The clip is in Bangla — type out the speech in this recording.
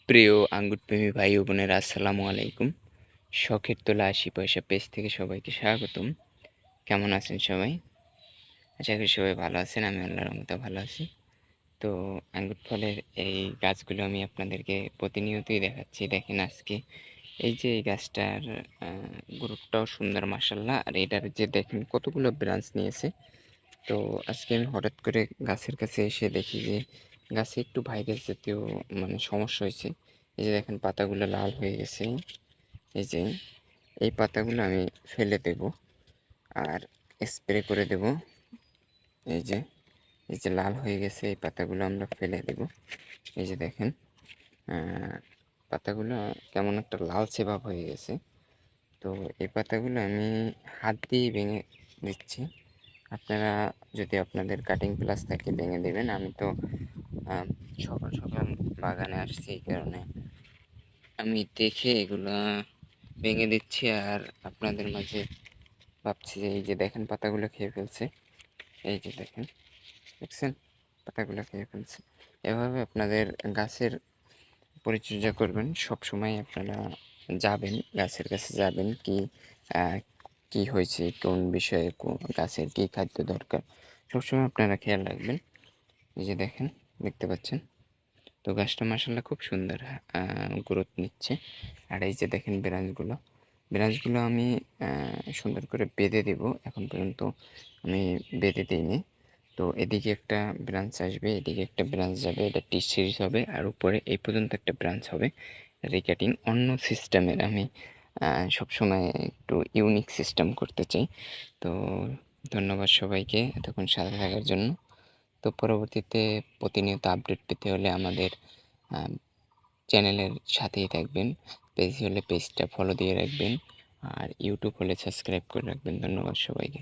প্রিয় আঙ্গুরপ্রেমী ভাই ও বোনেরা আসসালামু আলাইকুম। শখের তোলা ৮০ পয়সা পেজ থেকে সবাইকে স্বাগতম। কেমন আছেন সবাই? আশা করি সবাই ভালো আছেন। আমি আল্লাহর রহমতে ভালো আছি। তো আঙ্গুর ফলের এই গাছগুলো আমি আপনাদেরকে প্রতিনিয়তই দেখাচ্ছি। দেখেন আজকে এই যে এই গাছটার গ্রোথটাও সুন্দর মাশাআল্লাহ। আর এটার যে দেখেন কতগুলো ব্রাঞ্চ নিয়েছে। তো আজকে আমি হঠাৎ করে গাছের কাছে এসে দেখি যে গাছে একটু ভাইরাস জাতীয় সমস্যা হয়েছে। এই যে দেখেন পাতাগুলো লাল হয়ে গেছে। এই যে এই পাতাগুলো আমি ফেলে দেব আর স্প্রে করে দেব। এই যে এই যে লাল হয়ে গেছে এই পাতাগুলো আমরা ফেলে দেব। এই যে দেখেন পাতাগুলো কেমন একটা লালচে ভাব হয়ে গেছে। তো এই পাতাগুলো আমি হাত দিয়ে ভেঙে দিচ্ছি। আপনারা যদি আপনাদের কাটিং প্লাস থাকে ভেঙে দেবেন। আমি তো সকাল সকাল বাগানে আসছি, এই কারণে আমি দেখে এগুলা ভেঙে দিচ্ছি আর আপনাদের মাঝে ভাবছি যে এই যে দেখেন পাতাগুলো খেয়ে ফেলছে। এই যে দেখেন, দেখছেন পাতাগুলো খেয়ে ফেলছে। এভাবে আপনাদের গাছের পরিচর্যা করবেন। সব সময় আপনারা যাবেন, গাছের কাছে যাবেন, কি হয়েছে, কোন বিষয়ে গাছের কী খাদ্য দরকার, সবসময় আপনারা খেয়াল রাখবেন। এই যে দেখেন, দেখতে পাচ্ছেন তো গাছটা মাশাআল্লাহ খুব সুন্দর গ্রোথ নিচ্ছে। আর এই যে দেখেন ব্রাঞ্চগুলো আমি সুন্দর করে বেঁধে দেব। এখন পর্যন্ত আমি বেঁধে দিইনি। তো এদিকে একটা ব্রাঞ্চ আসবে, এদিকে একটা ব্রাঞ্চ যাবে, এটা টি সিরিজ হবে। আর উপরে এই পর্যন্ত একটা ব্রাঞ্চ হবে রিকাটিং। অন্য সিস্টেমের আমি সবসময় একটু ইউনিক সিস্টেম করতে চাই। তো ধন্যবাদ সবাইকে এতক্ষণ সাথে থাকার জন্য। তো পরবর্তীতে প্রতিনিয়ত আপডেট পেতে হলে আমাদের চ্যানেলের সাথেই থাকবেন। পেজ হলে পেজটা ফলো দিয়ে রাখবেন, আর ইউটিউব হলে সাবস্ক্রাইব করে রাখবেন। ধন্যবাদ সবাইকে।